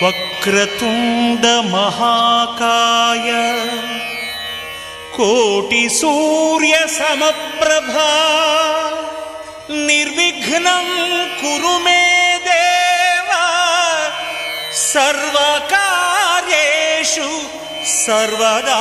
వక్రతుండ మహాకాయ కోటి సూర్య సమప్రభా నిర్విఘ్నం కురు మే దేవ సర్వకార్యేషు సర్వదా.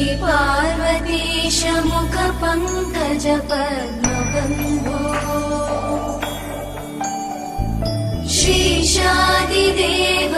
श्रीपार्वतीश मुखपङ्कज पद्मबन्धो श्रीशादिदेव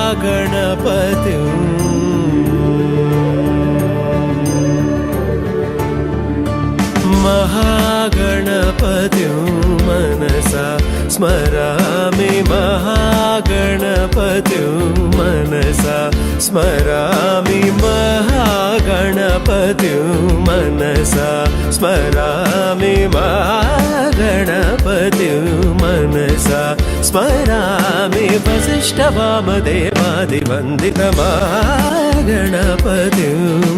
महागणपति महागणपति मनसा स्मरामि महागणपति मनसा स्मरामि महागणपति मनसा स्मरामि महागणपति मनसा स्मरामि वसिष्ठवामदेवादिवन्दितमागणपति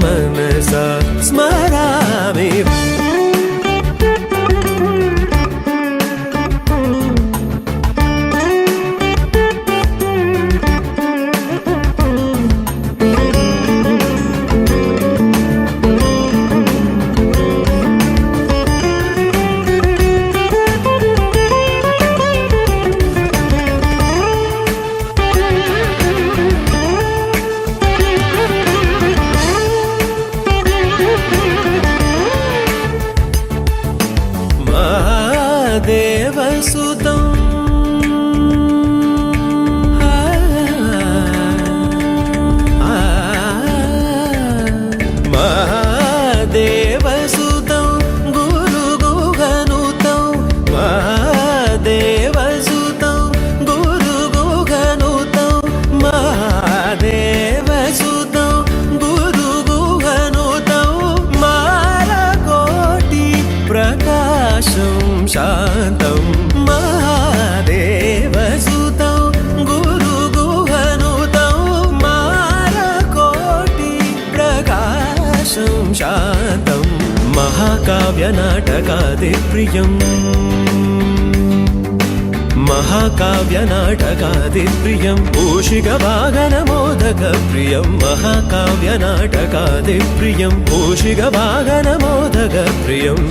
मनसा स्मरामि देवसुतं महादेवसुतं गुरुगुहनुतं महादेवसुतं गुरुगुहनुतं महादेवसुतं गुरुगुहनुतं मालकोटि प्रकाशं शान्तं महादेवसुतं गुरुगुहनुतं मालकोटि प्रकाशं शान्तं महाकाव्यनाटकादिप्रियम् महाकाव्यनाटकादिप्रियं मूषिकवाहनमोदकप्रियं महाकाव्यनाटकादिप्रियं मूषिकवाहनमोदकप्रियम्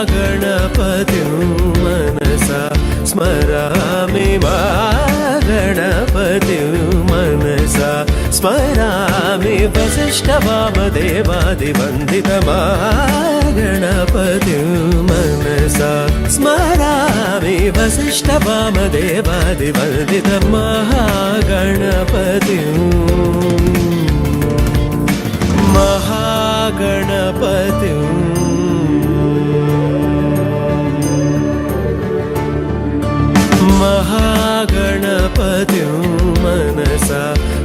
महागणपतिं मनसा स्मरामि महागणपतिं मनसा स्मरामि वसिष्ठवामदेवादिवन्दितमागणपतिं मनसा स्मरामि वसिष्ठवामदेवादिवन्दितमहागणपतिं महागणपतिं महागणपतिं मनसा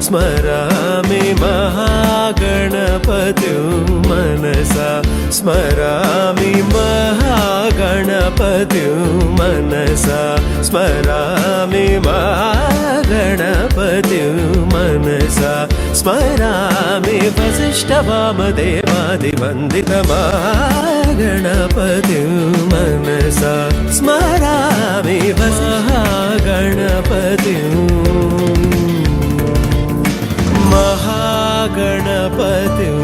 स्मरामि महागणपतिं मनसा स्मरामि महागणपतिं मनसा स्मरामि महागणपतिं मनसा स्मरामि वसिष्ठवामदेवादिवन्दितमागणपतिं मनसा स्मरामि महागणपतिं महागणपतिं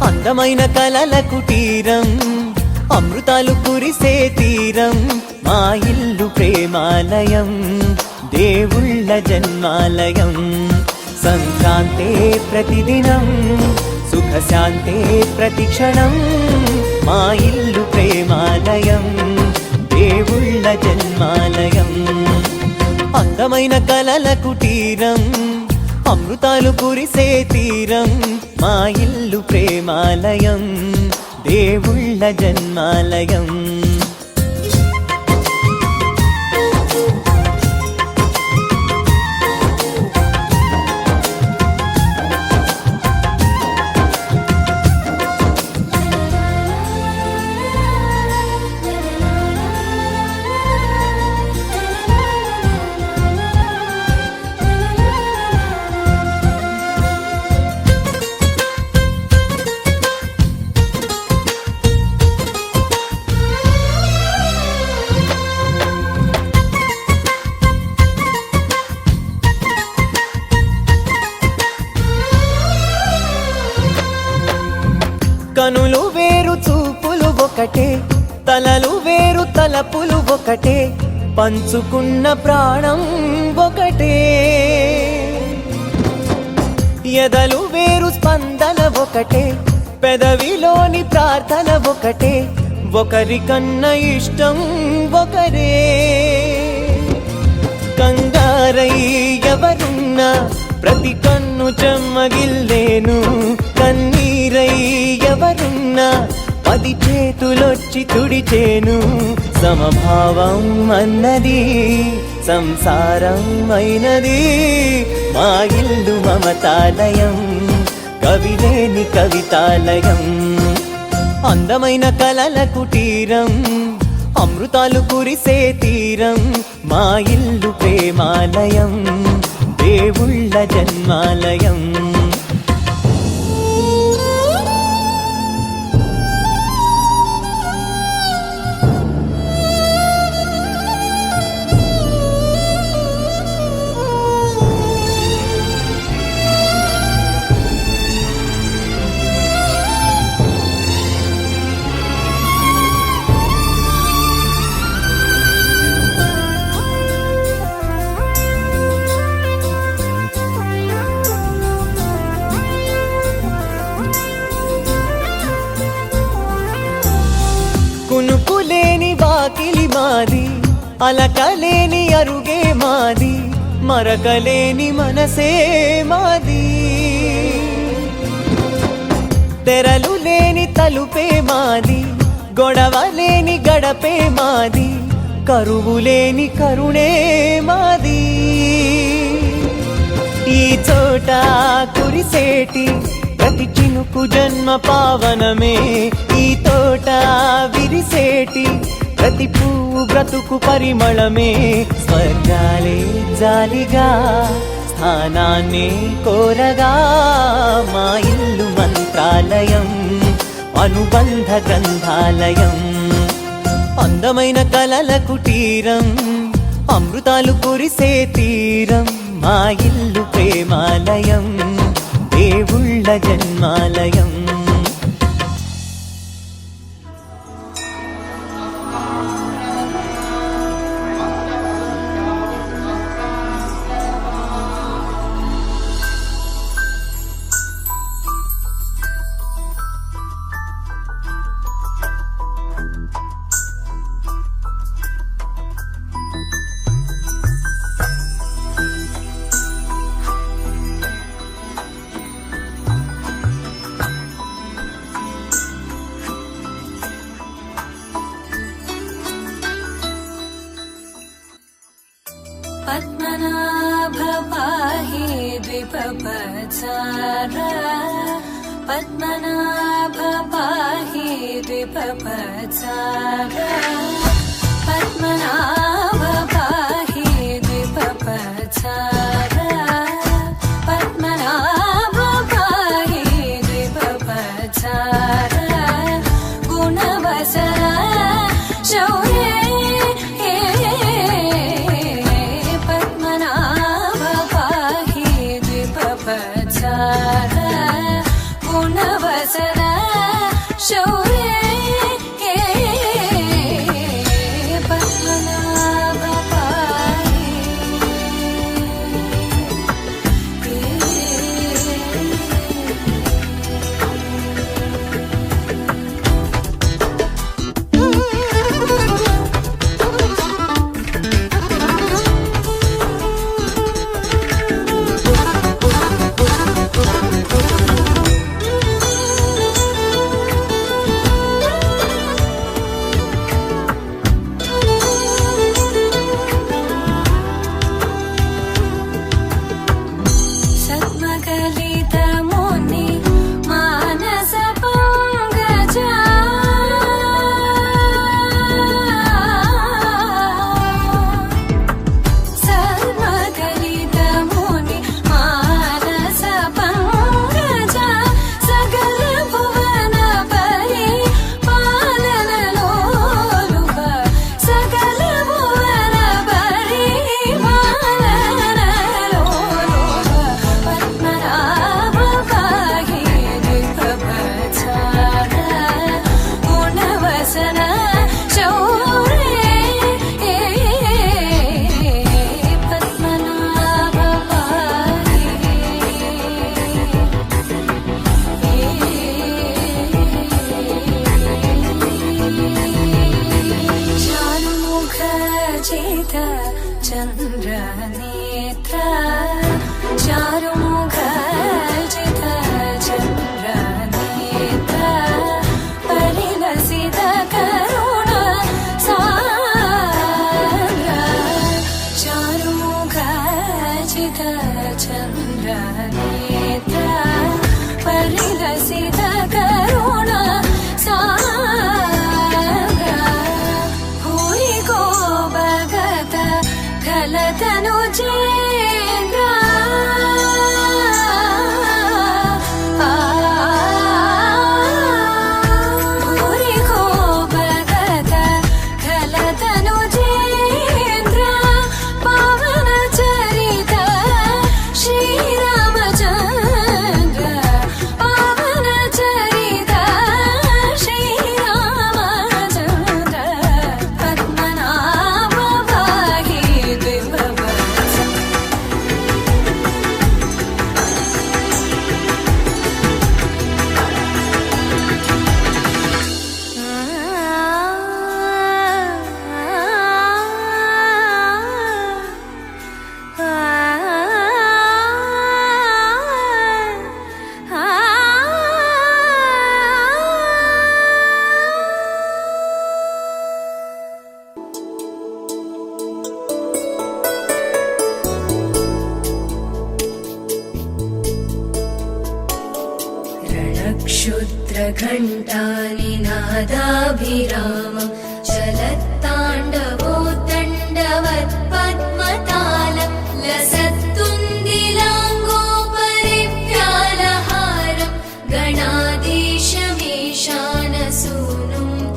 అందమైన కలల కుటీరం అమృతాలు కురిసే తీరం మా ఇల్లు ప్రేమాలయం దేవుళ్ళ జన్మాలయం సంక్రాంతే ప్రతిదినం సుఖశాంతే ప్రతిక్షణం మా ఇల్లు ప్రేమాలయం దేవుళ్ళ జన్మాలయం అందమైన కలల కుటీరం అమృతాలు కురిసే తీరం మా ఇల్లు ప్రేమాలయం దేవుళ్ళ జన్మాలయం కనులు వేరు చూపులు ఒకటే తలలు వేరు తలపులు ఒకటే పంచుకున్న ప్రాణం ఒకటే ఎదలు వేరు స్పందన ఒకటే పెదవిలోని ప్రార్థన ఒకటే ఒకరికన్నా ఇష్టం ఒకరే కంగారై ఎవరున్నా ప్రతి కన్ను చెమ్మగిల్లేను కన్నీరై ఎవరున్నా 10 చేతులొచ్చి తుడిచేను సమభావం అన్నది సంసారం అయినది మా ఇల్లు మమతాలయం కవిలేని కవితాలయం అందమైన కలల కుటీరం అమృతాలు కురిసే తీరం మా ఇల్లు ప్రేమాలయం దేవుళ్ళ జన్మాలయం కునుకులేని వాకిలి మాది అలకలేని అరుగే మాది మరకలేని మనసే మాది తెరలు లేని తలుపే మాది గొడవ లేని గడపే మాది కరువు లేని కరుణే మాది ఈ చోట కురిసేటి ప్రతి చినుకు జన్మ పావనమే ఈ తోట విరిసేటి ప్రతి పువ్వు బ్రతుకు పరిమళమే స్వర్గాలే జాలిగా స్థానాన్ని కోరగా మా ఇల్లు మంత్రాలయం అనుబంధ గ్రంథాలయం అందమైన కలల కుటీరం అమృతాలు కురిసే తీరం మా ఇల్లు ప్రేమాలయం దేవుళ్ళ జన్మాలయం पद्मनाभ पाहि द्विपपचार पद्मनाभ पाहि द्विपपचार पद्मनाभ पाहि द्विपपचार पद्मनाभ पाहि द्विपपचार गुणवसर शौर्ये गुणवसर शौर्ये पद्मनाभ पाहि सद्मकलितमुनि मानसपङ्कजा सद्मकलितमुनि मानसपङ्कजा सकलभुवनपरि पालनलोलुप सकलभुवनपरि पालनलोलुप पद्मनाभ पाहि दिव्यप्रचार गुणवसन शौर्ये पद्मनाभ पाहि चारुमुख चित चन्द्रनेत्र चारुमुख चित चन्द्रनेत्र परिलसित करुण सान्द्र चारुमुख चित चन्द्रनेत्र परिलसित करुण सान्द्र भूरि को भगत खलतनु चेन्द्र भूरि को भगत खलतनु चेन्द्र पावन चरित श्रीरामचन्द्र पावन चरित श्रीरामचन्द्र पद्मनाभ पाहि दिव्यवत्स रणक्षुद्रघण्टानिनादाभिरामं चलत्ताण्डवोत्तण्डवत् पद्मतालं लसत्तुन्दिलाङ्गोपरिव्यालहारं गणाधीशमीशानसूनुं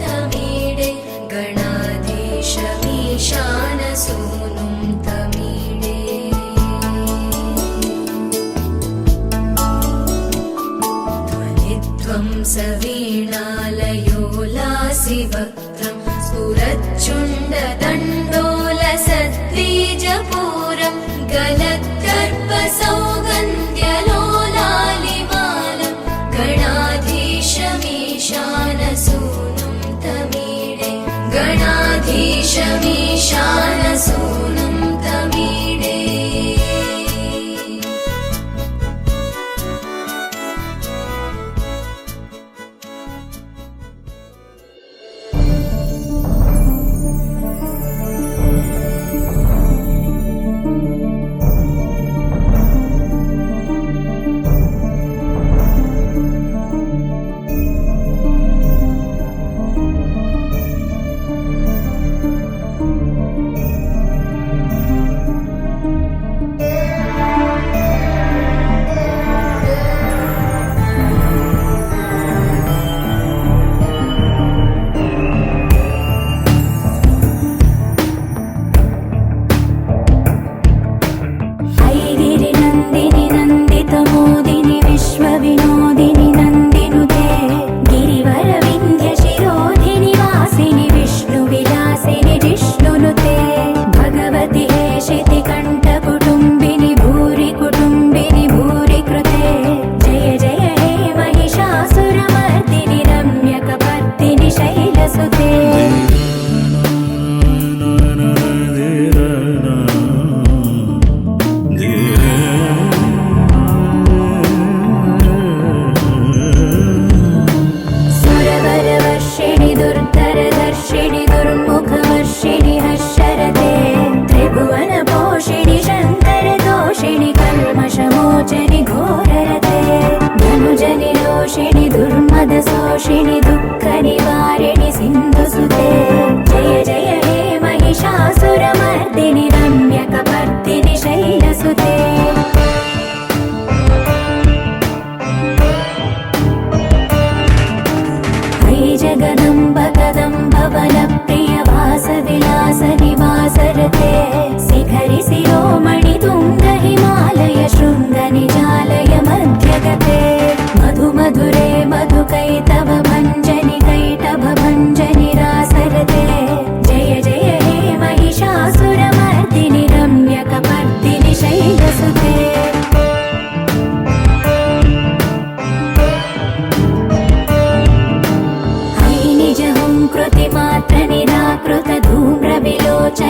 तमीडे गणाधीशमीशानसूनुं तमीडे ध्वनित्वं सवीणालयोलासिवक्त्रं स्फुरच्चुण्डदण्डोलसद्बीजपूरं गलद्गर्भसौगन्ध्यलोलालिमालं गणाधीशमीशानसूनुं तमीडे गणाधीशमीशानसूनुं तमीडे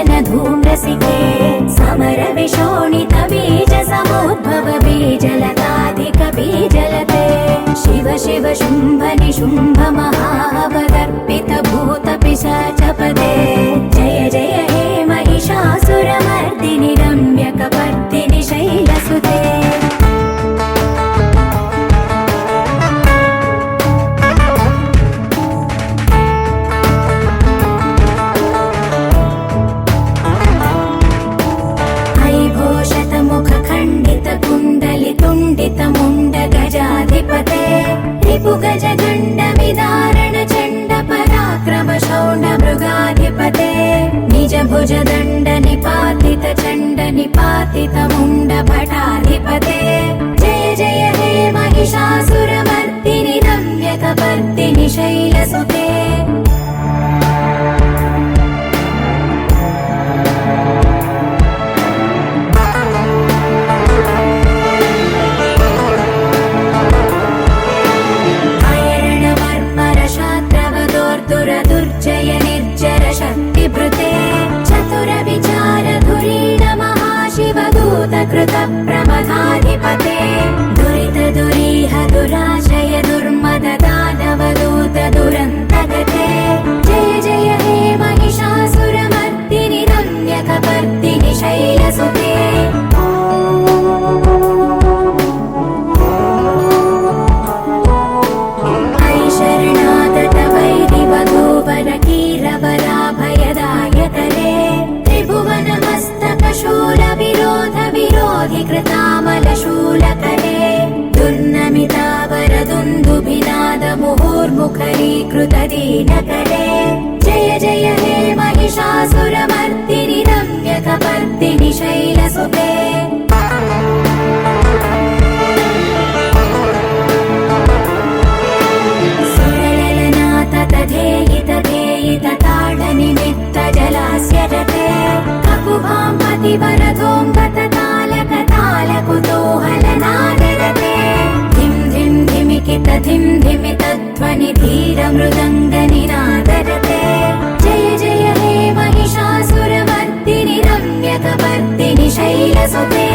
काञ्चन धूम्रसिके समरविशोणित बीज समुद्भव बीजलताधिक बीजलते शिव शिव शुम्भ निशुम्भ महावदर्पित भूत पिशाचपदे जय जय हे महिषासुरमर्दिनि रम्यकपर्दिनि शैलसुते गजाधिपते रिपुगज गण्ड विदारण चण्ड पराक्रम शौण्ड मृगाधिपते निज भुज दण्ड निपातित चण्ड निपातित मुण्ड भटाधिपते जय जय हे महिषासुरमर्दिनि रम्यकपर्दिनि शैलसुते दुर्जय निर्जर शक्तिभृते चतुर विचार धुरीण महाशिवदूत कृत प्रमथाधिपते दुरित दुरीह दुराशय दुर्मद दानवदूत दुरन्तगते जय जय हे महिषासुरमर्दिनि रम्यकपर्दिनि शैलसुते कीरवराभयदायकरे त्रिभुवनमस्तकशूल विरोध विरोधि कृतामलशूलकरे दुर्नमितावरदुन्दुभिनाद मुहुर्मुखरीकृत दीनकरे जय जय हे महिषासुरमर्दिनि रम्यकपर्दिनि शैलसुते ताडनिमित्त जलास्य रते ककुभां पतिवरधोऽङ्गत तालक तालकुतूहलनादरते धिं धिं धिमिकित धिं धिमित ध्वनि धीर मृदङ्गनिनादरते जय जय हे महिषासुरमर्दिनि रम्यकपर्दिनि शैलसुते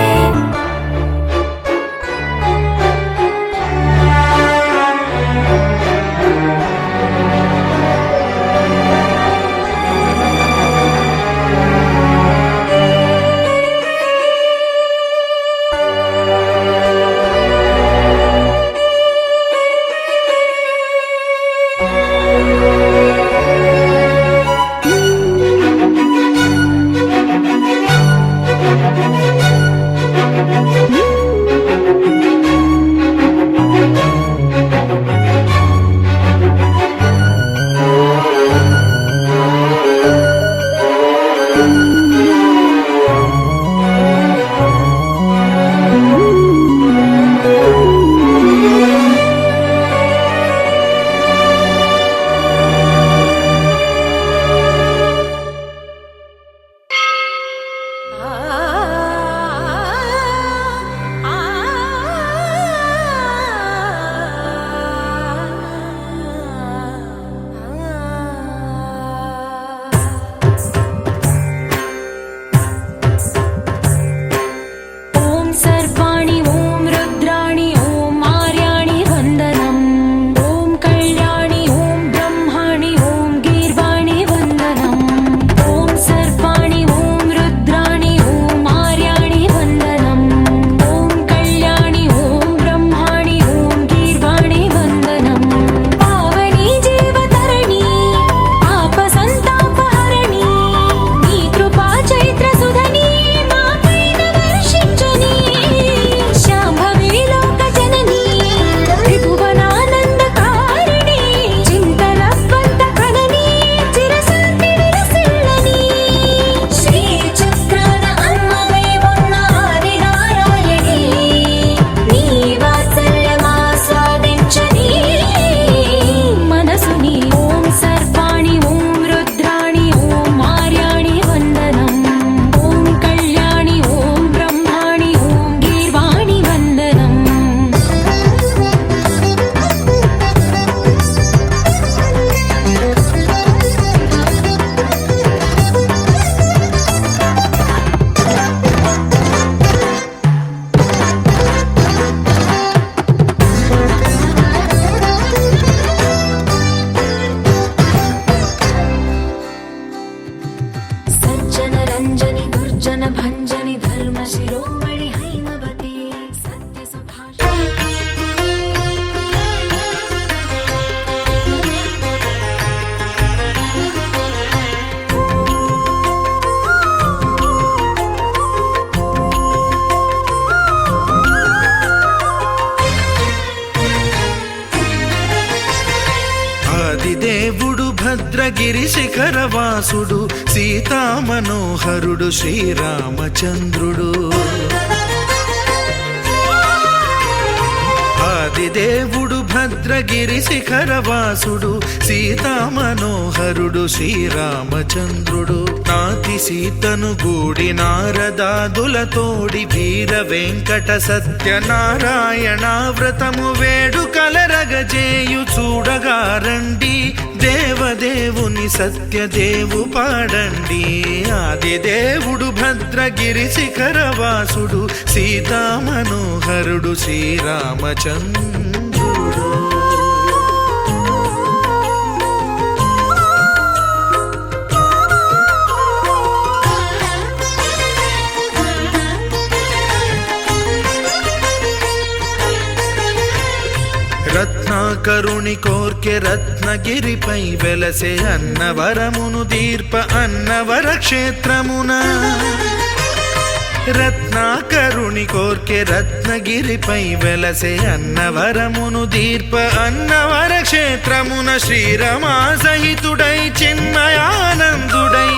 భద్రగిరి శిఖరవాసుడు సీతామనోహరుడు శ్రీరామచంద్రుడు. ఆదిదేవుడు భద్రగిరి శిఖరవాసుడు సీతామనోహరుడు శ్రీరామచంద్రుడు. నాతి సీతను గూడి నారదాదులతోడి వీర వెంకట సత్యనారాయణ వ్రతము వేడుకలరగజేయు చూడగా రండి, దేవదేవుని సత్యదేవు పాడండి. ఆదిదేవుడు భద్రగిరి శిఖరవాసుడు సీతామనోహరుడు శ్రీరామచంద్రుడు. రత్నాకరుని కోర్కె రత్నగిరిపై వెలసే అన్నవరమును దీర్ప అన్నవర క్షేత్రమున. రత్నాకరుని కోర్కె రత్నగిరిపై వెలసే అన్నవరమును దీర్ప అన్నవర క్షేత్రమున. శ్రీరమా సహితుడై చిన్మయానందుడై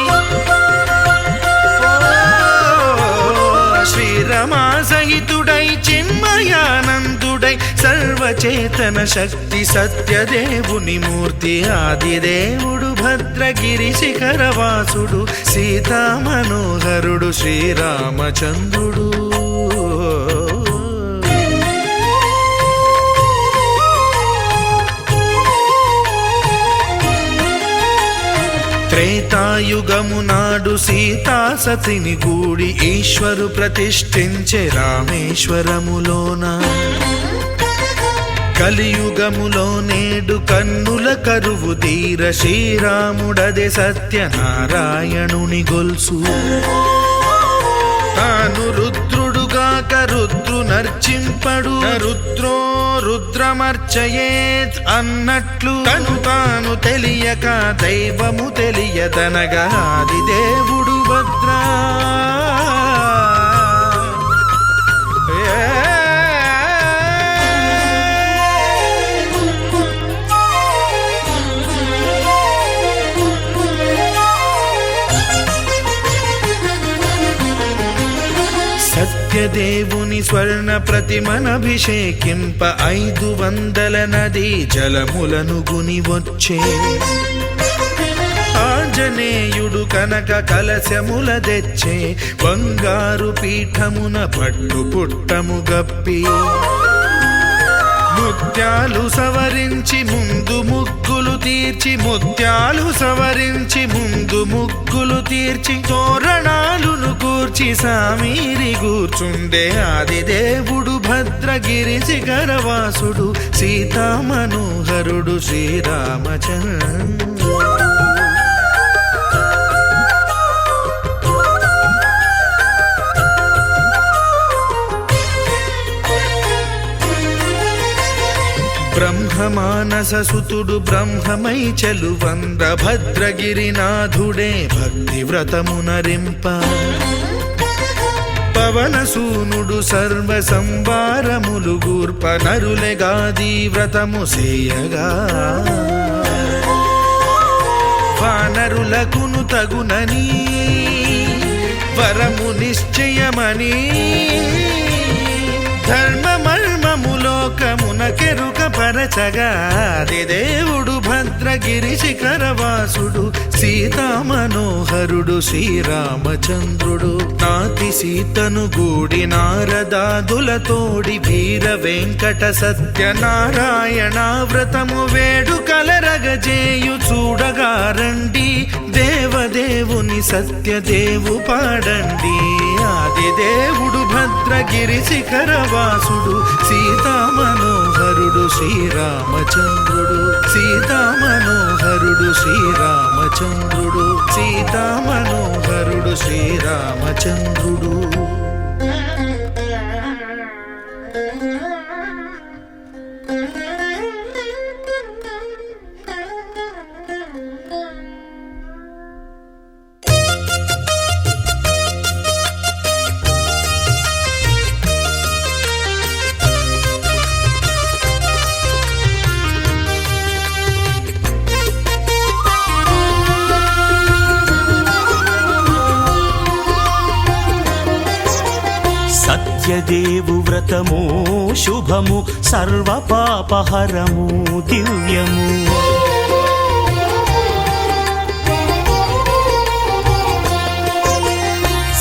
శ్రీరమా సహితుడై చిన్మయానందుడై సర్వచేతన శక్తి సత్యదేవుని మూర్తి. ఆదిదేవుడు భద్రగిరి శిఖరవాసుడు సీతామనోహరుడు శ్రీరామచంద్రుడు. త్రేతాయుగము నాడు సీతా సతిని గూడి ఈశ్వరు ప్రతిష్ఠించే రామేశ్వరములోన. కలియుగములో నేడు కన్నుల కరువు తీర శ్రీరాముడదే సత్యనారాయణుని గొల్సు. తాను రుద్రుడుగాక రుద్రు నర్చింపడు, రుద్రో రుద్రమర్చయేత్ అన్నట్లు తను తాను తెలియక దైవము తెలియదనగా ఆదిదేవుడు భద్రా. సత్యదేవుని స్వర్ణ ప్రతిమనభిషేకింప 500 నదీ జలములను గుని వచ్చే. ఆంజనేయుడు కనక కలశముల తెచ్చే, బంగారు పీఠమున పట్టు పుట్టము గప్పి. ముత్యాలు సవరించి ముందు ముగ్గులు తీర్చి, ముత్యాలు సవరించి ముందు ముగ్గులు తీర్చి, తోరణాలును కూర్చి సామీరి కూర్చుండే ఆదిదేవుడు భద్రగిరి శిఖరవాసుడు సీతామనోహరుడు శ్రీరామచంద్రుడు. బ్రహ్మమానస సుతుడు బ్రహ్మమై చెలువంద భద్రగిరినాథుడే భక్తి వ్రతమునరింప. పవనసూనుడు సర్వ సంవారములు గూర్ప, నరులెగాది వ్రతము సేయగా. వానరులకును తగునని వరము నిశ్చయమని, ధర్మమర్మములోకమునకెరుక పరచగా ఆదిదేవుడు భద్రగిరి శిఖరవాసుడు సీతామనోహరుడు శ్రీరామచంద్రుడు. నాతి సీతను గూడి నారదాదులతోడి వీర వెంకట సత్యనారాయణ వ్రతము వేడుకలరగజేయు చూడగా రండి, దేవదేవుని సత్యదేవు పాడండి. ఆదిదేవుడు భద్రగిరి శిఖరవాసుడు సీతామనోహరుడు శ్రీరామచంద్రుడు. సీతామనోహరుడు శ్రీరామచంద్రుడు. సీతామనోహరుడు శ్రీరామచంద్రుడు. సత్యదేవు వ్రతము శుభము సర్వ పాపహరము దివ్యము.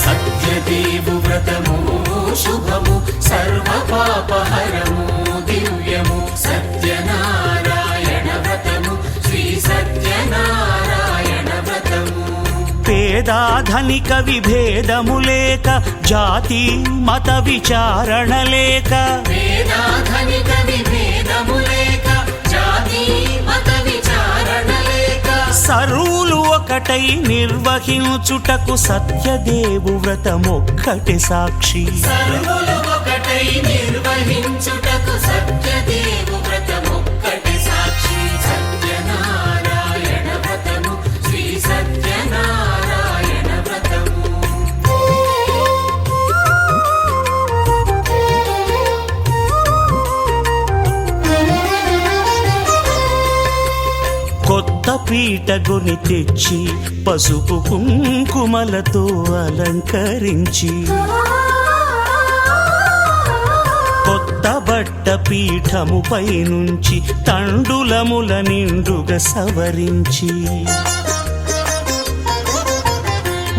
సత్యదేవు వ్రతము శుభము సర్వ పాపహరము దివ్యము. సత్యనారాయణ వ్రతము శ్రీ సత్యనారాయణ వ్రతము. పేదాధనిక విభేదము లేక జాతి మత విచారణ లేక పేదాధనిక విభేదము లేక జాతి మత విచారణ లేక సర్వులు ఒకటై నిర్వహించుటకు సత్యదేవు వ్రతమొక్కటి సాక్షి. సర్వులు ఒకటై నిర్వహించుటకు సత్యదేవు వ్రతమొక్కటి సాక్షి. సత్యనారాయణ వ్రతము శ్రీ సత్యనారాయణ వ్రతము. కొత్త పీటగుని తెచ్చి పసుపు కుంకుమలతో అలంకరించి కొత్త బట్ట పీఠముపై నుంచి తండులముల నిండుగా సవరించి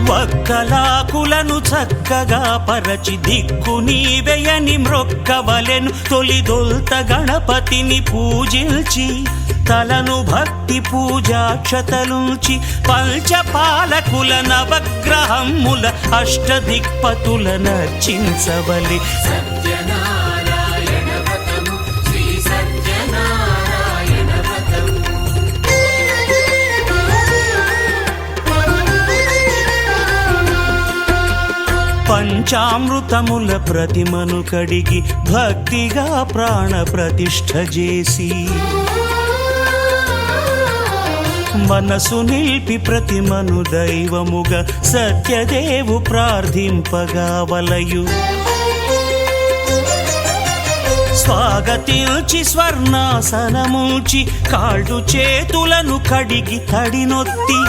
వక్కలాకులను చక్కగా పరచి దిక్కు నీవెయని మ్రొక్కవలెను. తొలిదొల్త గణపతిని పూజించి తలను భక్తి పూజాక్షతలుంచి పంచపాలకుల నవగ్రహముల అష్టదిక్పతుల నర్చించవలి. సత్యనారాయణ వ్రతము శ్రీ సత్యనారాయణ వ్రతము. పంచామృతముల ప్రతిమను కడిగి భక్తిగా ప్రాణ ప్రతిష్ఠ చేసి మనసు నిలిపి ప్రతిమను దైవముగా సత్యదేవు ప్రార్థింపగా వలయు. స్వాగతించి స్వర్ణాసనముంచి కాళ్ళు చేతులను కడిగి తడినొత్తి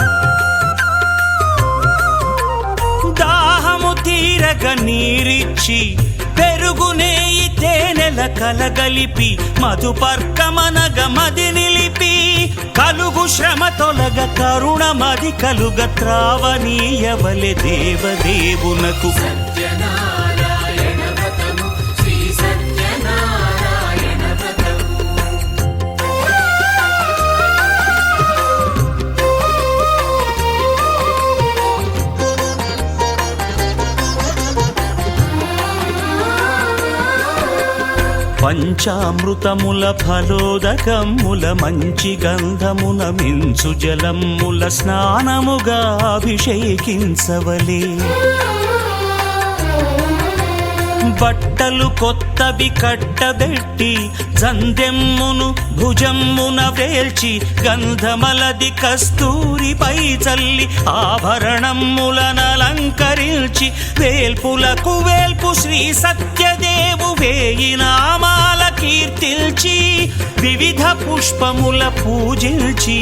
దాహము తీరగ నీరిచ్చి పెరుగు నేయి తేనెల కలగలిపి మధుపర్కమనగ మది నిలిపి కలుగు శ్రమ తొలగ కరుణ మది కలుగ త్రావనీయవలె దేవదేవునకు. సత్యనారాయణ వ్రతము శ్రీ సత్యనారాయణ వ్రతము. పంచామృతముల ఫలోదకముల మంచి గంధమున మించు జలముల స్నానముగా అభిషేకించవలే. బట్టలు కొత్తవి కట్టబెట్టి జందెమ్మును భుజమ్మున వేల్చి గంధమలది కస్తూరిపై చల్లి ఆభరణములనలంకరించి వేల్పులకు వేల్పు శ్రీ సత్యదేవు వేయి నామాల కీర్తిల్చి వివిధ పుష్పముల పూజించి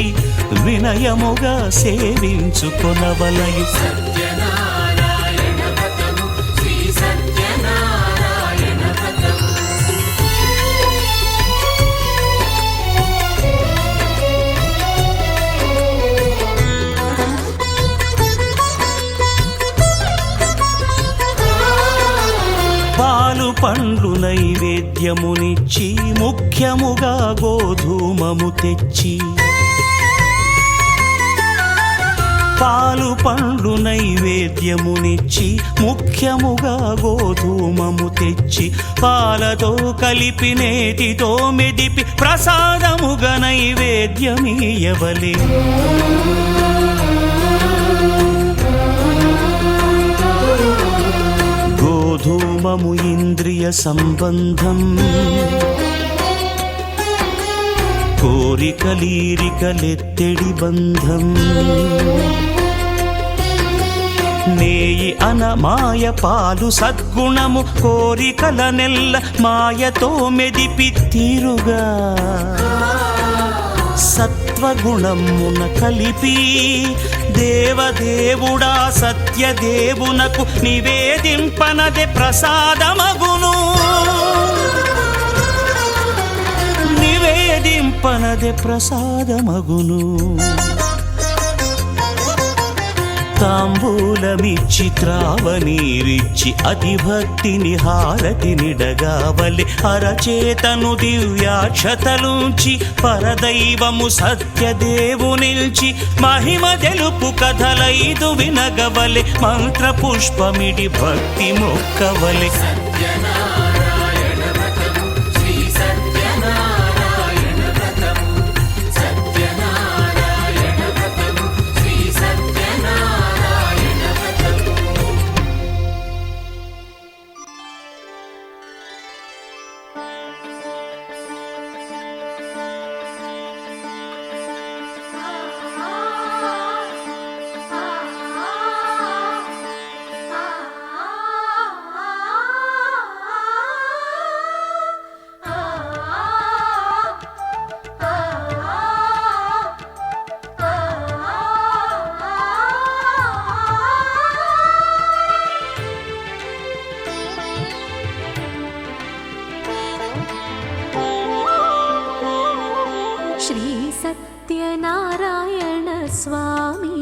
వినయముగా సేవించుకొనవలయు. సత్యనారాయణ వ్రతము శ్రీ సత్యనారాయణ వ్రతము. పాలు పండ్లు నైవేద్యమునిచ్చి ముఖ్యముగా గోధూమము తెచ్చి పాలు పండ్లు నైవేద్యమునిచ్చి ముఖ్యముగా గోధూమము తెచ్చి పాలతో కలిపి నేతితో మెదిపి ప్రసాదముగా నైవేద్యమీయవలే. గోధూమము ఇంద్రియ సంబంధం కోరికలీరికలెత్తెడి బంధం. నేయి అనమాయ పాలు సద్గుణము కోరికల నెల్ల మాయతో మెదిపి తీరుగా సత్వగుణమున కలిపి దేవదేవుడా సత్యదేవునకు నివేదింపనదే ప్రసాదమగును. నివేదింపనదే ప్రసాదమగును. తాంబూలమిచ్చి త్రావనీరిచ్చి అతిభక్తిని హారతినిడగావలె అరచేతను దివ్యాక్షతలుంచి పరదైవము సత్యదేవునిల్చి మహిమ తెలుపు కథలైదు వినగవలె మంత్రపుష్పమిడి భక్తి మొక్కవలె. శ్రీ సత్యనారాయణ స్వామి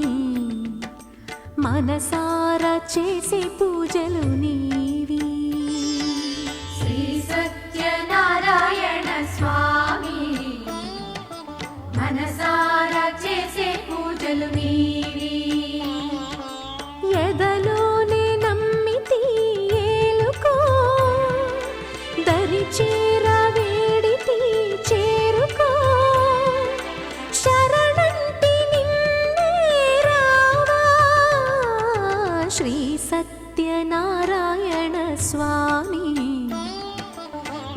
మనసారా చేసే పూజలు నీవి. శ్రీ సత్యనారాయణ స్వామి మనసారా చేసే పూజలు నీవి. ఎదలోనే నమ్మితి ఏలుకో దరి చేర వేడితి చేరుకో శరణంటి నిన్నే రావా. శ్రీ సత్యనారాయణ స్వామి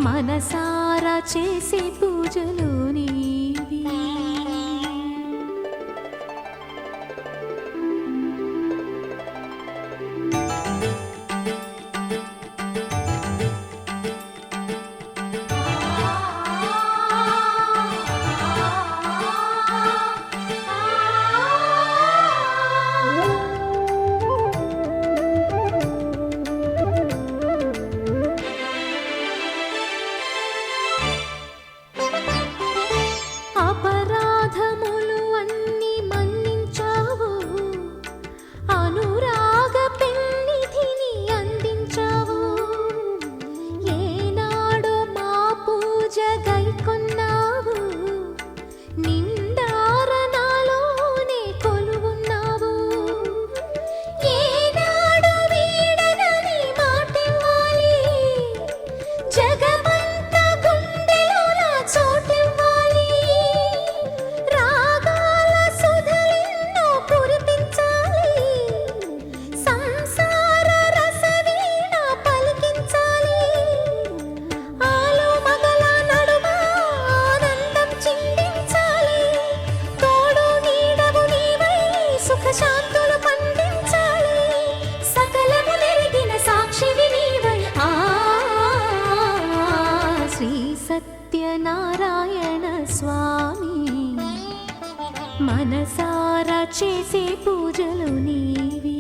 మనసారా చేసే పూజలు నీవి. అపరాధములు అన్ని మన్నించావు, అనురాగ పెన్నిధిని అందించావు. ఏనాడో మా పూజ గైకొన్నావు, నిండారనాలోనే కొలువున్నావు. ఏనాడు వీడనని మాటివ్వాలి, జగమంతా గుండెలోన చోటివ్వాలి. రాగాల సుధలెన్నో కురిపించాలి, సంసార రసవీణ పలికించాలి. ఆలు మగల నడుమ ఆనందం చిందించాలి. తోడు నీడవు నీవై సుఖశాంతులు పండించాలి. సకలము నెరిగిన సాక్షివి నీవై. శ్రీ సత్యనారాయణ స్వామి మనసారా చేసే పూజలు నీవి.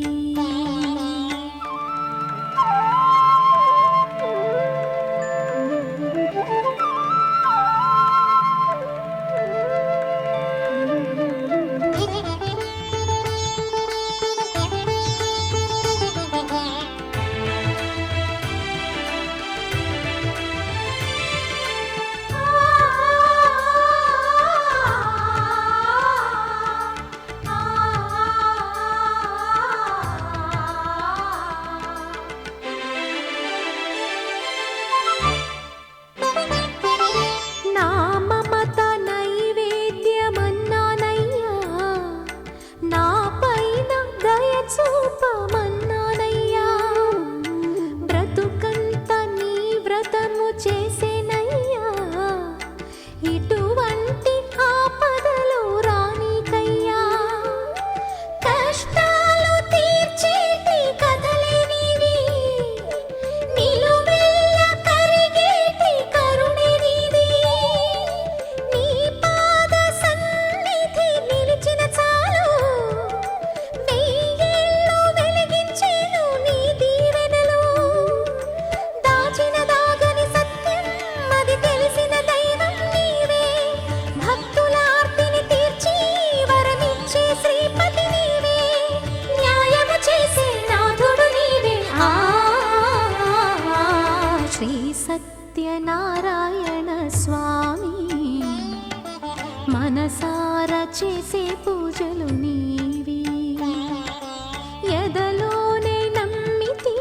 సత్యనారాయణ స్వామి మనసారా చేసే పూజలు నీవి ఎదలోనే నమ్మితి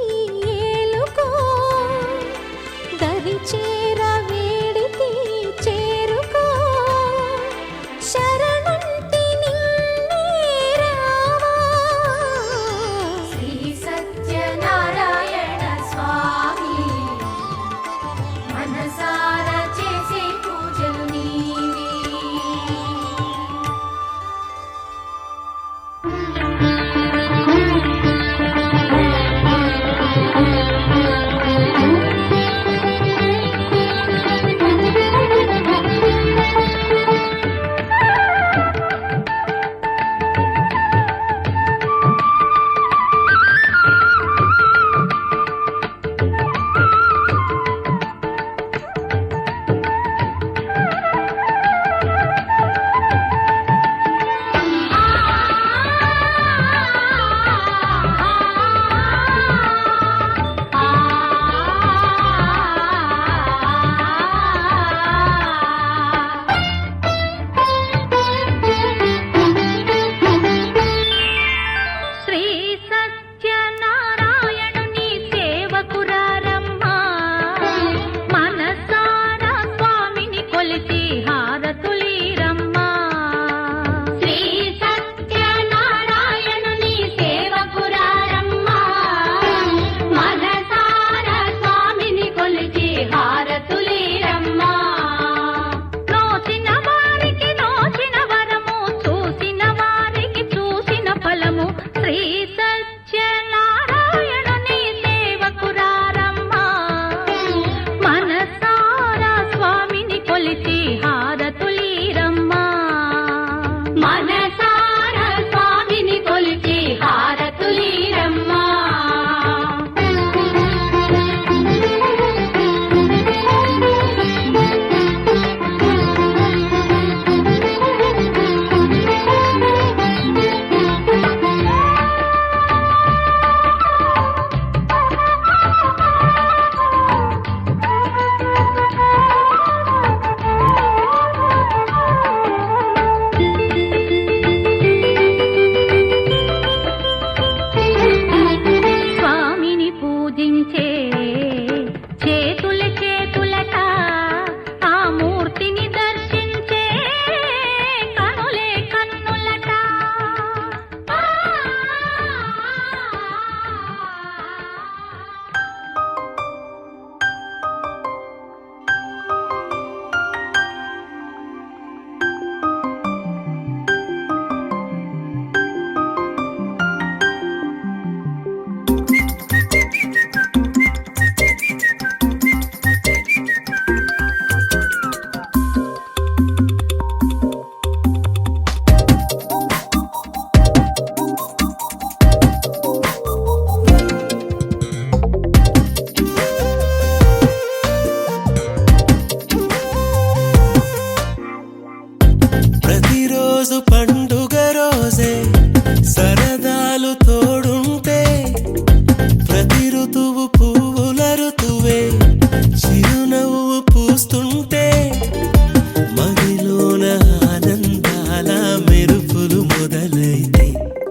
ఏలుకో దరి చేర వేడితి చేరుకో శరణంటి నిన్నే రావా శ్రీ సత్యనారాయణ స్వామి మనసారా చేసే పూజలు నీవి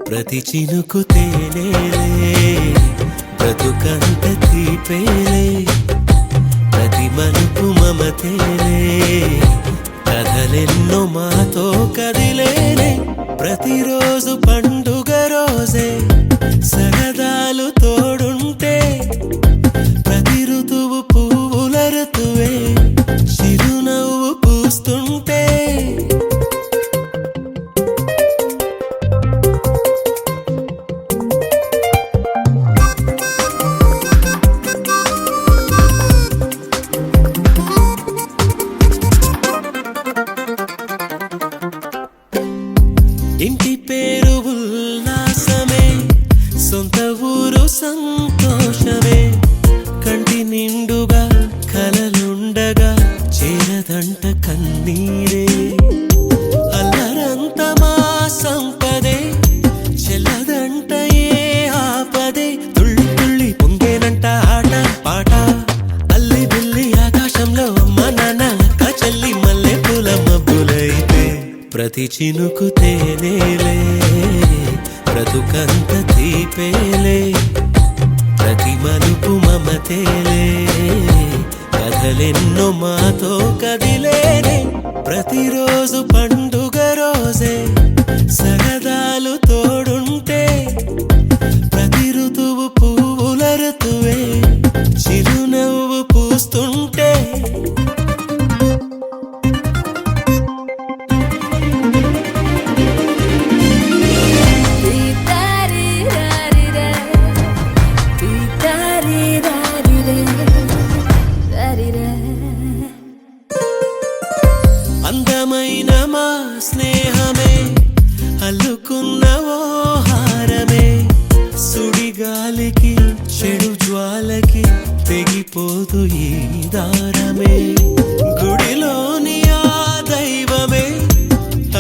ప్రతి చినుకు తేనేలే బ్రతుకంత తీపేలే ప్రతి మలుపు మమతేలే కథలెన్నో మాతో కదిలేనే ప్రతిరోజు పండుగ రోజే సరదాలు తోడుంటే ప్రతి ఋతువు పువ్వుల ఋతువే చిరునవ్వు పూస్తుంటే ఇంటి పేరు ఉల్లాసమే సొంత ఊరు సంతోషమే కంటి నిండుగా కలలుండగా చేరదంట కన్నీరే అల్లరంత మా సంపదే చెల్లదంట ఏ ఆపదే తుళ్ళి తుళ్ళి పొంగేనంట ఆట పాట అల్లి బిల్లి ఆకాశం ప్రతి చినుకు తేనేలే బ్రతుకంత తీపేలే ప్రతి మలుపు మమతేలే కథలెన్నో మాతో కదిలేనే ప్రతిరోజు పండుగ రోజే సరదాలు తోడుంటే ప్రతి ఋతువు పువ్వుల ఋతువే చిరునవ్వు పూస్తుంటే అందమైన మా స్నేహమే అల్లుకున్న ఓ హారమే సుడిగాలికి చెడు జ్వాలకి తెగిపోదు ఈ దారమే గుడిలోని ఆ దైవమే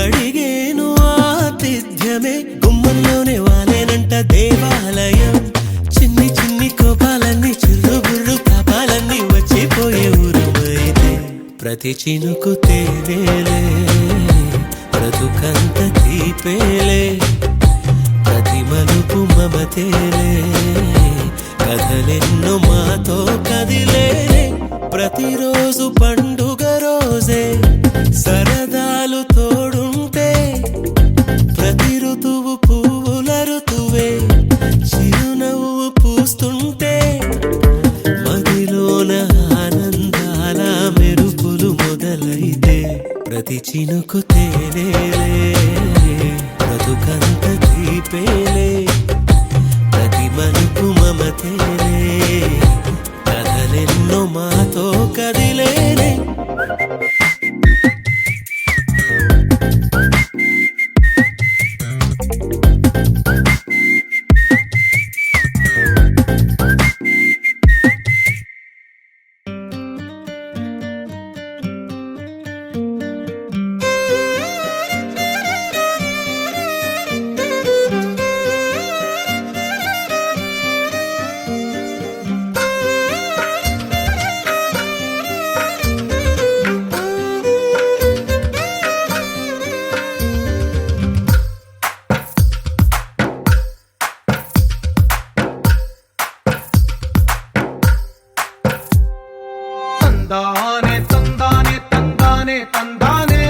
అడిగేను ఆతిథ్యమే గుమ్మంలోనే వాలేనంట దేవాలయం చిన్ని చిన్ని కోపాలన్నీ చిల్లుబుర్రు పాపాలన్నీ వచ్చిపోయే ఊరమైతే ప్రతి చినుకు తేనేలే బ్రతుకంత తీపేలే ప్రతి మలుపు మమతేలే కథలెన్నో మాతో కదిలేనే ప్రతిరోజు పండుగ రోజే సరదాలు తోడుంటే ప్రతి ఋతువు పువ్వుల ఋతువే చిరునవ్వు పూస్తుంటే మదిలోన ఆనందాల మెరుపులు మొదలైతే ప్రతి చినుకు తేనేలే బ్రతుకంత తీపేలే ప్రతి మలుపు మమతేలే కథలెన్నో మాతో కదిలేనే తందానే తందానే తందానే తందానే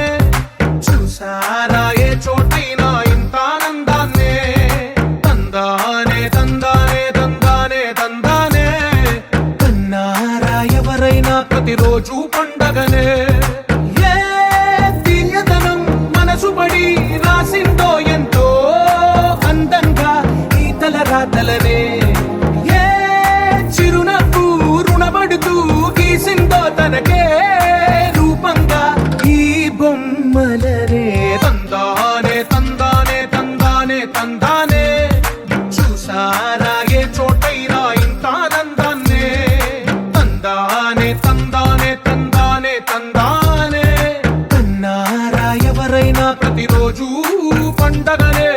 చూసారా ఏ చోటైనా ఇంత ఆనందాన్నే తందానే తందానే తందానే తందానే కన్నారా ఎవరైనా ప్రతిరోజు పండగనే ఏ తీయదనం మనసు పడి రాసిందో ఎంతో అందంగా ఈ తల రాతలనే ఏ చిరునవ్వు రుణపడుతూ గీసిందో తనకే రూపంగా ఈ బొమ్మలనే తందానే తందానే తందానే తందానే చూసారా ఏ చోటైనా ఇంత ఆనందాన్నే తందానే తందానే తందానే తందానే కన్నారా ఎవరైనా ప్రతిరోజు పండగనే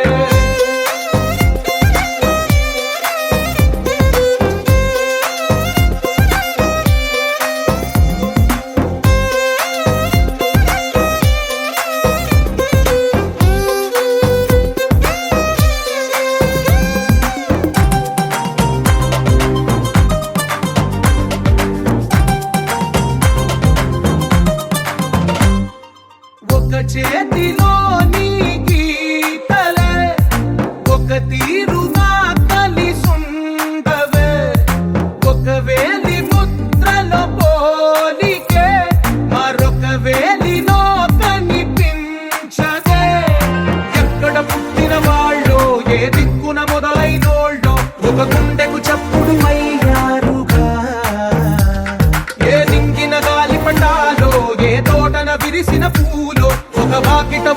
ఒక చేతిలో నీ గీతలే ఒక తీరుగా కలిసుండవే ఒక వేలి ముద్రలో పోలికే మరొక వేలిలో కనిపించదే ఎక్కడ పుట్టిన వాళ్ళో ఏ దిక్కున మొదలైనోళ్ళో ఒక గుండెకు చప్పుడు అయ్యారుగా ఏ దింగిన గాలి పండాలో ఏ తోటన విరిసిన పూలో ఒక వాకిట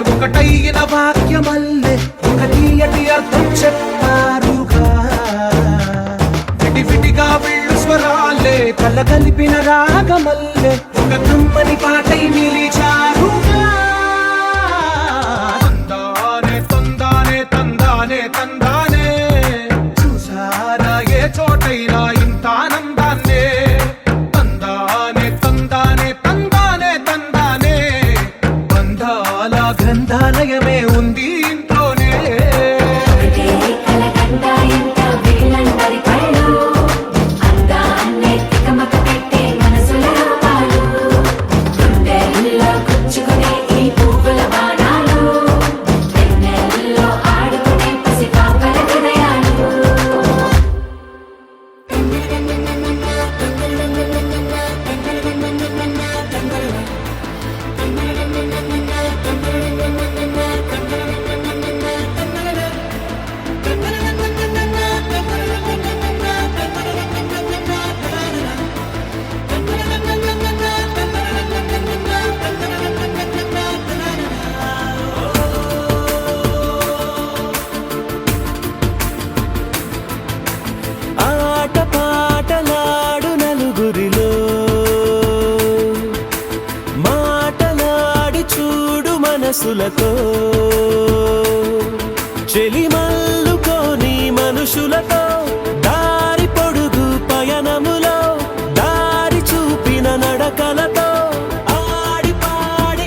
ఒకటైన వాక్యమల్లే ఒక తీయటి అర్థం చెప్పారుగా విడివిడిగా వెళ్ళు స్వరాలే కలగలిపిన రాగమల్లే ఒక కమ్మని పాటై నిలిచారుగా తందానే తందానే తందానే తందానే చూసారా ఏ చోటైనా ఇంత ఆనందాన్నే తందానే తందానే తందానే తందానే బంధాల గ్రంథాలయమే ఉంది ఇంట్లోనే ఒకటే కలకండ ఎంత వీళ్ళందరి కళ్ళు అందాన్నే తికమక పెట్టే మనసుల రూపాలు గుండెల్లో గుచ్చుకునే ఈ పువ్వుల బాణాలు వెన్నెల్లో ఆడుకునే పసిపాపల హృదయాలు ఆట పాటలాడు నలుగురిలో మాటలాడి చూడు మనసులతో చెలిమల్లుకోని మనుషులతో దారి పొడుగు పయనములో దారి చూపిన నడకలతో ఆడి పాడి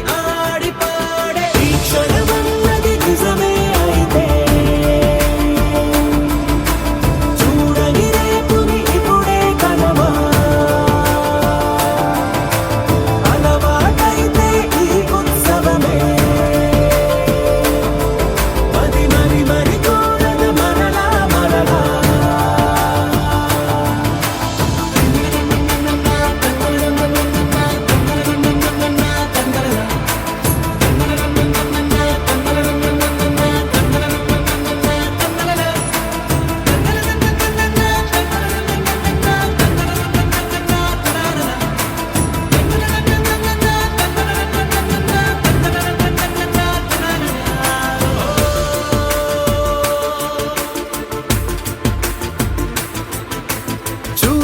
ఈ క్షణమన్నది నిజమే అయితే చూడని రేపుని ఇప్పుడే కలవా అలవాటైతే ఈ ఉత్సవమే మరి మరి మరి కోరద మరలా మరలా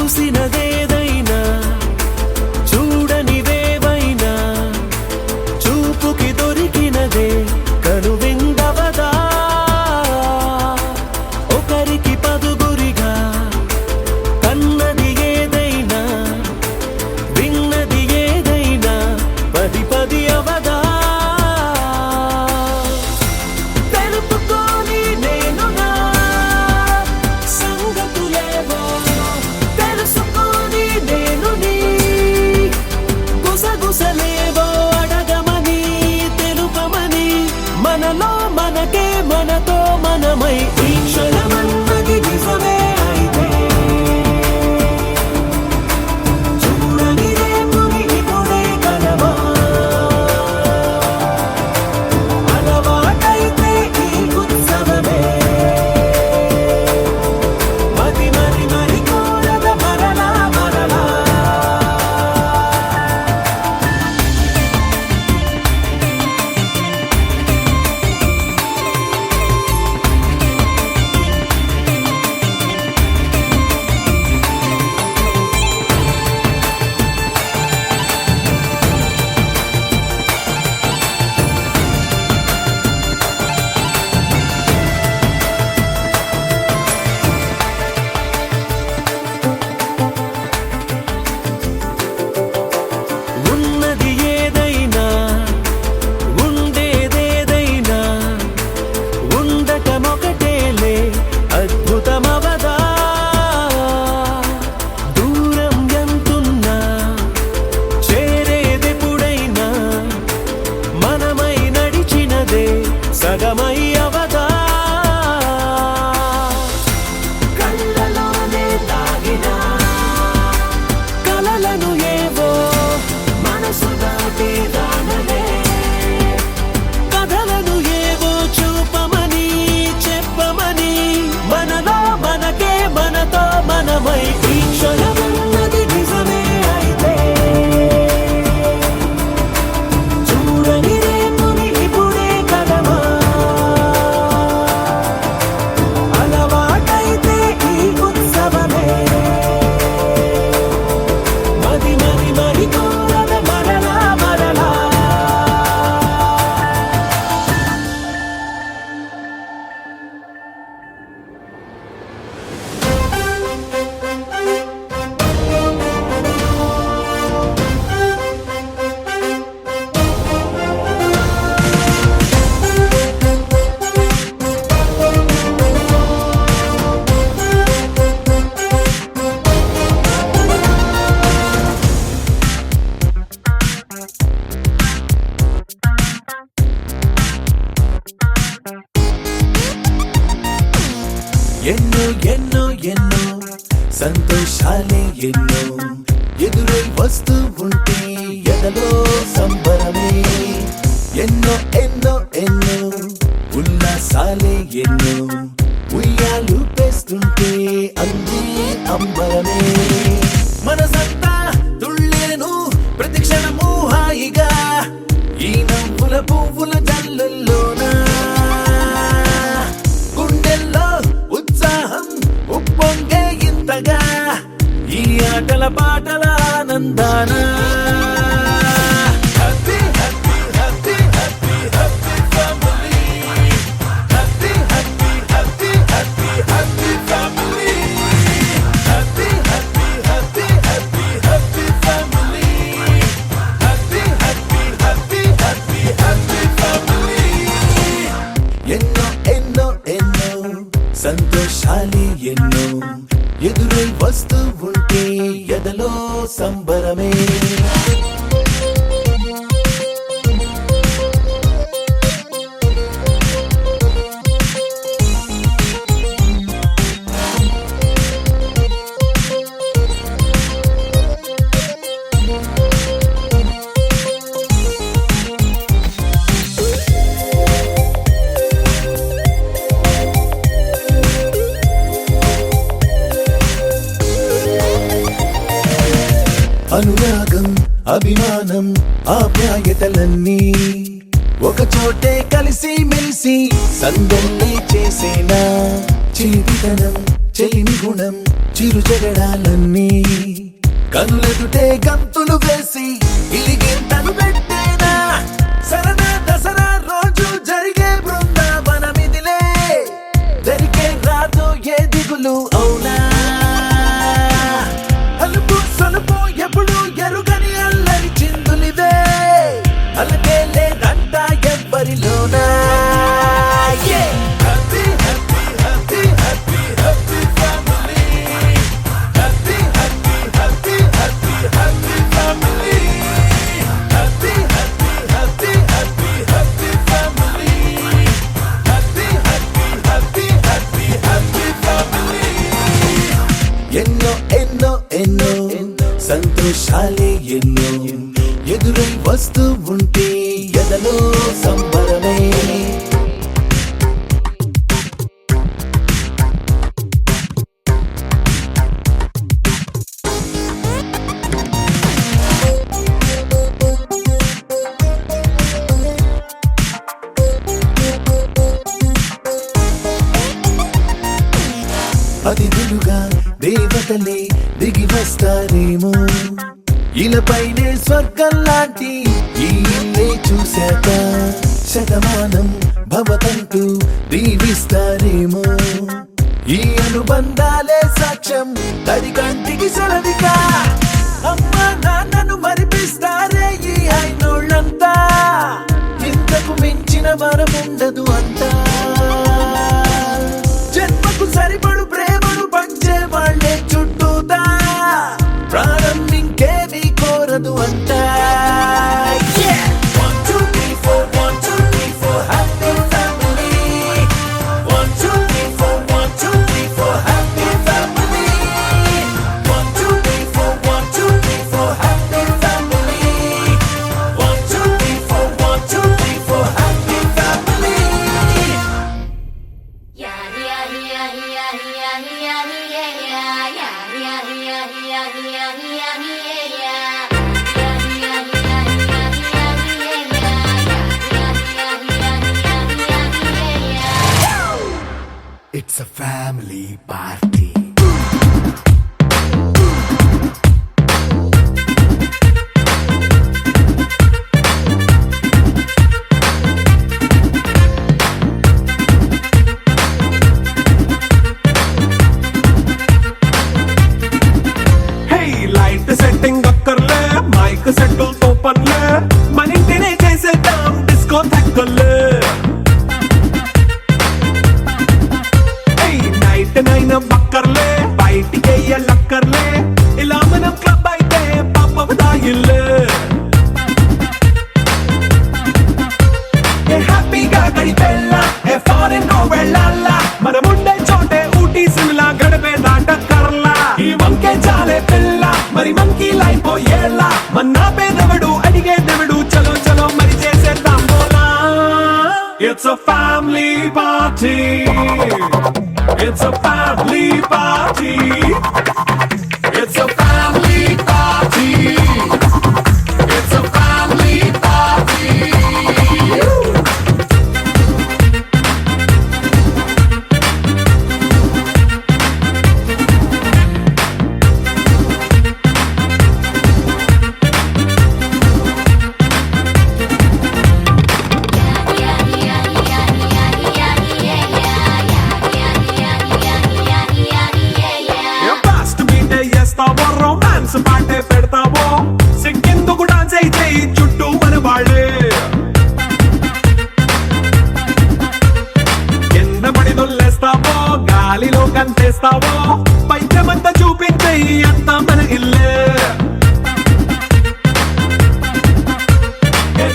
చూసినదేదైనా చూడనివేవైనా చూపుకి దొరికినదే కనువిందవదా ఒకరికి పదుగురిగా కన్నది ఏదైనా విన్నది ఏదైనా పది పది అవదా తెలుపుకోని నేను నా సంగతులేవో తెలుసుకొని నేను నీ గుసగుసలేవో అడగమని తెలుపమని మనలో మనకే మనతో మనమై ఈ క్షణమన్నది నిజమే అయితే చూడని రేపుని ఇప్పుడే కలవా అలవాటైతే ఈ ఉత్సవమే మరి మరి మరి కోరద మరలా మరలా ఎన్నో ఎన్నో ఎన్నో సంతోషాలే ఎన్నో ఎదురై వస్తూ ఉంటే ఎదలో సంబరమే ఎన్నో ఎన్నో ఎన్నో ఉల్లాసాలే ఎన్నో ఉయ్యాలు పేస్తుంటే అందే అంబరమే మనసంతా తుళ్ళేను ప్రతి క్షణము హాయిగా ఈ నవ్వుల పువ్వుల జల్లుల్లోనా గుండెల్లో ఉత్సాహం ఉప్పొంగే ఇంతగా ఈ ఆటల పాటల ఆనందాన happy happy happy happy happy family happy happy happy happy happy family happy happy happy happy happy family happy happy happy happy happy family ఎన్నో ఎన్నో ఎన్నో సంతోషాలే ఎన్నో ఎదురై వస్తూ ఉంటే ఎదలో సంబరమే అనురాగం అభిమానం ఆప్యాయతలన్నీ ఒక చోటే కలిసి మెలిసి సందల్లే చేసేనా చిలిపితనం చెలిమి గుణం చిరు జగడాలన్నీ కనులెదుటే గంతులు వేసి ఇలిగింతలు పెట్టేనా సరదా దసరా రోజు జరిగే బృందావనమిదిలే దరికే రాదు ఏ దిగులు అవునా అలుపు సొలుపు ఎప్పుడు ఎరుగని అల్లరి చిందులిదే అలకే లేదంట ఎవ్వరిలోనా happy happy happy happy happy family happy happy happy happy happy family happy happy happy happy happy family happy happy happy happy happy family ఎన్నో ఎన్నో ఎన్నో సంతోషాలే ఎన్నో ఎదురై వస్తూ ఉంటే ఎదలో సంబరమే అతిథులుగా దేవతలే దిగి వస్తారేమో ఇలపైనే స్వర్గం లాంటి ఈ ఇల్లే చూశాక శతమానం భవతంటూ దీవిస్తారేమో ఈ అనుబంధాలే సాక్ష్యం తడి కంటికి సెలవిగా అమ్మ నాన్నను మరిపిస్తారే ఈ అయినోళ్ళంతా ఇంతకు మించిన వరముండదు అంతా జన్మకు సరిపడు ప్రేమను పంచే వాళ్ళే చుట్టూతా ప్రాణం ఇంకేమీ కోరదు అంతా One, two, three, four, 1, 2, 3, 4, happy family. 1, 2, 3, 4, 1, 2, 3, 4, happy family. 1, 2, 3, 4, 1, 2, 3, 4, happy family. 1, 2, 3, 4, 1, 2, 3, 4, happy family. It's a family party. Hey, light setting అక్కర్లే మైక్ సెట్టుల్ తో పనిలే మన ఇంటినే చేసేద్దాం డిస్కో థక్కర్లే నైట్ నైన్ బక్కర్ It's a family party. It's a family party. It's a family party. It's a family party. Fast బీటే చేస్తావో రొమాన్స్ పాటే పెడతావో సిగ్గెందుకు డాన్స్ అయితే చుట్టూ మన వాళ్ళే కింద పడి దొల్లేస్తావో గాలిలో కంతేస్తావో పైకమంతా చూపించే అంతా మన ఇల్లే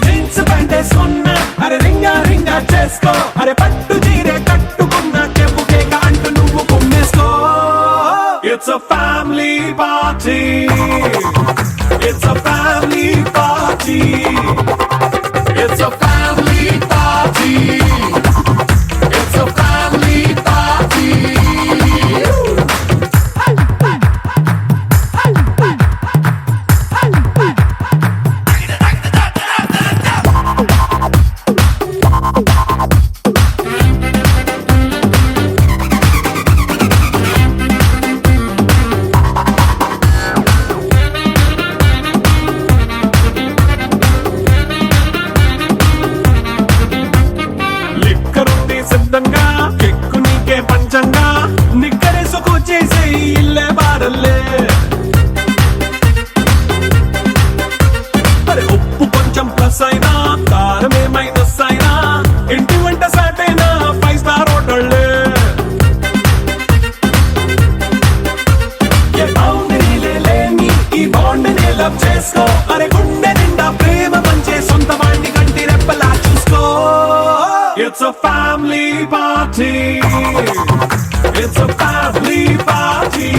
జీన్స్ ప్యాంటేసుకున్నా అరే రింగా రింగా చేసుకో అరే పట్టు చీరే కట్టుకున్న కెప్పు కేక అంటూ నువ్వు కుమ్మేసుకో It's a family party. It's a family party. It's a family party. It's a family party. లిక్కరుంది సిద్ధంగా కెక్కు నీకే పంచంగా నిక్కరేసుకు చేసే ఇల్లే బారల్లే అరే ఉప్పు కొంచెం ప్లస్ అయినా కారమే మైనస్ అయినా ఇంటి వంట సాట్ అయినా 5 స్టార్ హోటళ్ళే ఏ బౌండరీలే లేని ఈ బాండ్ ని లవ్ చేసుకో అరే గుండె నిండా ప్రేమ పంచే సొంత వాడిని కంటి రెప్పలా చూసుకో It's a family party. It's a family party.